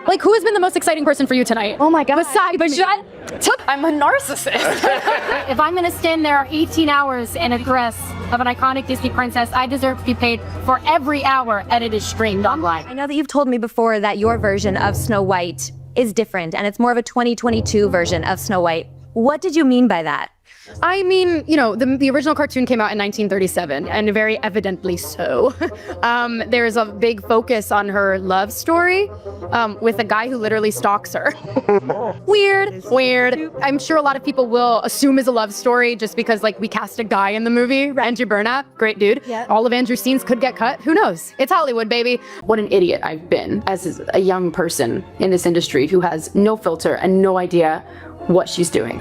Like, who has been the most exciting person for you tonight? Oh my God. Besides me. I'm a narcissist. If I'm gonna stand there 18 hours in a dress of an iconic Disney princess, I deserve to be paid for every hour that it is streamed online. I know that you've told me before that your version of Snow White is different, and it's more of a 2022 version of Snow White. What did you mean by that? I mean, you know, the original cartoon came out in 1937, and very evidently so. There's a big focus on her love story with a guy who literally stalks her. Weird. I'm sure a lot of people will assume it's a love story just because, like, we cast a guy in the movie, Andrew Burnap, great dude. Yeah. All of Andrew's scenes could get cut. Who knows? It's Hollywood, baby. What an idiot I've been as a young person in this industry who has no filter and no idea what she's doing.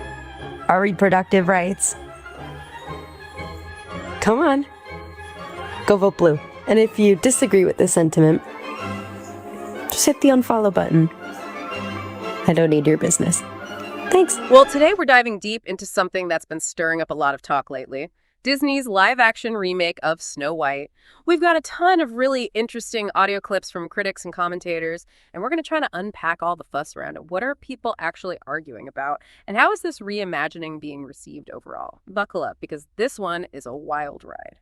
Our reproductive rights. Come on. Go vote blue. And if you disagree with this sentiment, just hit the unfollow button. I don't need your business. Thanks. Well, today we're diving deep into something that's been stirring up a lot of talk lately. Disney's live-action remake of Snow White. We've got a ton of really interesting audio clips from critics and commentators, and we're going to try to unpack all the fuss around it. What are people actually arguing about, and how is this reimagining being received overall? Buckle up, because this one is a wild ride.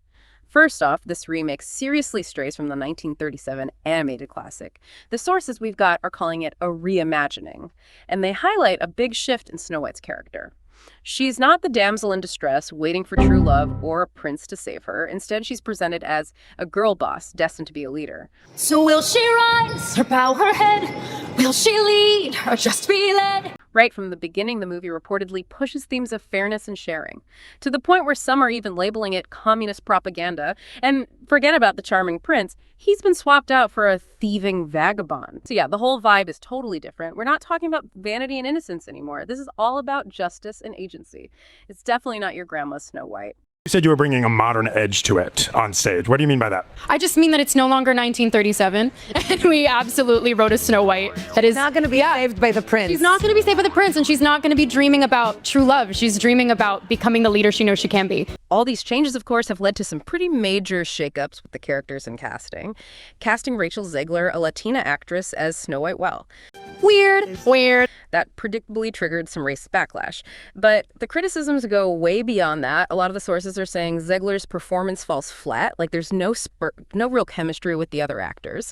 First off, this remake seriously strays from the 1937 animated classic. The sources we've got are calling it a reimagining, and they highlight a big shift in Snow White's character. She's not the damsel in distress waiting for true love or a prince to save her. Instead, she's presented as a girl boss destined to be a leader. So will she rise or bow her head? Will she lead or just be led? Right from the beginning, the movie reportedly pushes themes of fairness and sharing, to the point where some are even labeling it communist propaganda. And forget about the charming prince, he's been swapped out for a thieving vagabond. So yeah, the whole vibe is totally different. We're not talking about vanity and innocence anymore. This is all about justice and agency. It's definitely not your grandma's Snow White. You said you were bringing a modern edge to it on stage. What do you mean by that? I just mean that it's no longer 1937, and we absolutely wrote a Snow White that is Not going to be saved by the prince. She's not going to be saved by the prince, and she's not going to be dreaming about true love. She's dreaming about becoming the leader she knows she can be. All these changes, of course, have led to some pretty major shakeups with the characters and casting. Casting Rachel Zegler, a Latina actress, as Snow White well. Weird. That predictably triggered some race backlash. But the criticisms go way beyond that. A lot of the sources are saying Zegler's performance falls flat, like there's no real chemistry with the other actors.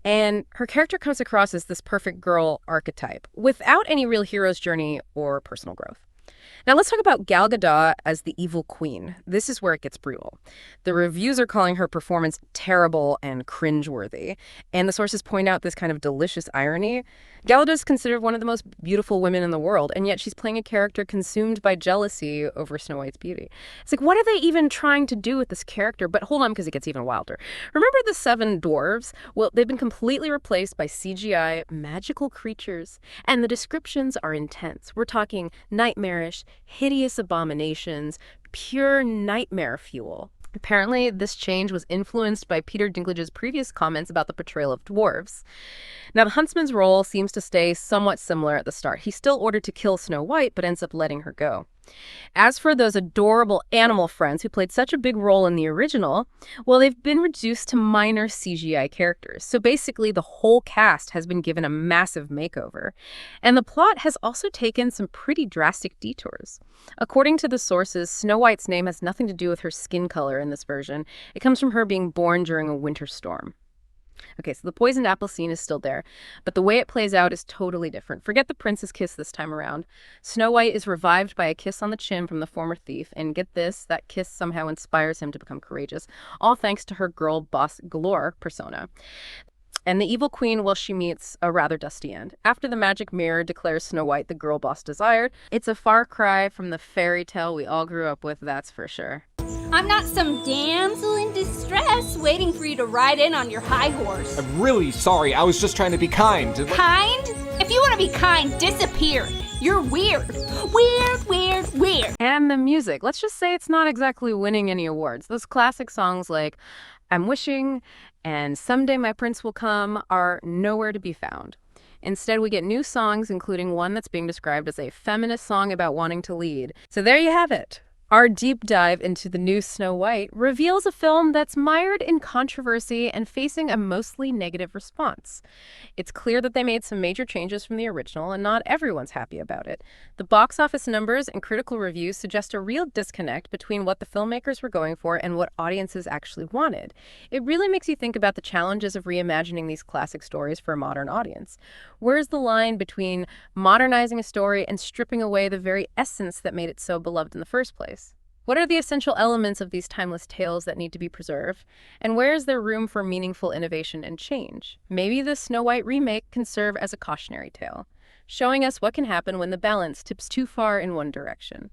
And her character comes across as this perfect girl archetype, without any real hero's journey or personal growth. Now let's talk about Gal Gadot as the evil queen. This is where it gets brutal. The reviews are calling her performance terrible and cringeworthy, and the sources point out this kind of delicious irony. Gal Gadot is considered one of the most beautiful women in the world, and yet she's playing a character consumed by jealousy over Snow White's beauty. It's like, what are they even trying to do with this character? But hold on, because it gets even wilder. Remember the 7 dwarves? Well, they've been completely replaced by CGI magical creatures, and the descriptions are intense. We're talking nightmarish, hideous abominations, pure nightmare fuel. Apparently, this change was influenced by Peter Dinklage's previous comments about the portrayal of dwarves. Now, the huntsman's role seems to stay somewhat similar at the start. He's still ordered to kill Snow White, but ends up letting her go. As for those adorable animal friends who played such a big role in the original, well, they've been reduced to minor CGI characters. So basically, the whole cast has been given a massive makeover. And the plot has also taken some pretty drastic detours. According to the sources, Snow White's name has nothing to do with her skin color in this version. It comes from her being born during a winter storm. Okay, so the poisoned apple scene is still there, but the way it plays out is totally different. Forget the prince's kiss this time around. Snow White is revived by a kiss on the chin from the former thief, and get this, that kiss somehow inspires him to become courageous, all thanks to her girl boss galore persona. And the evil queen, well, she meets a rather dusty end. After the magic mirror declares Snow White the girl boss desired, it's a far cry from the fairy tale we all grew up with, that's for sure. I'm not some damsel in distress waiting for you to ride in on your high horse. I'm really sorry. I was just trying to be kind. Kind? If you want to be kind, disappear. You're weird. Weird. And the music. Let's just say it's not exactly winning any awards. Those classic songs like I'm Wishing and Someday My Prince Will Come are nowhere to be found. Instead, we get new songs, including one that's being described as a feminist song about wanting to lead. So there you have it. Our deep dive into the new Snow White reveals a film that's mired in controversy and facing a mostly negative response. It's clear that they made some major changes from the original, and not everyone's happy about it. The box office numbers and critical reviews suggest a real disconnect between what the filmmakers were going for and what audiences actually wanted. It really makes you think about the challenges of reimagining these classic stories for a modern audience. Where's the line between modernizing a story and stripping away the very essence that made it so beloved in the first place? What are the essential elements of these timeless tales that need to be preserved? And where is there room for meaningful innovation and change? Maybe the Snow White remake can serve as a cautionary tale, showing us what can happen when the balance tips too far in one direction.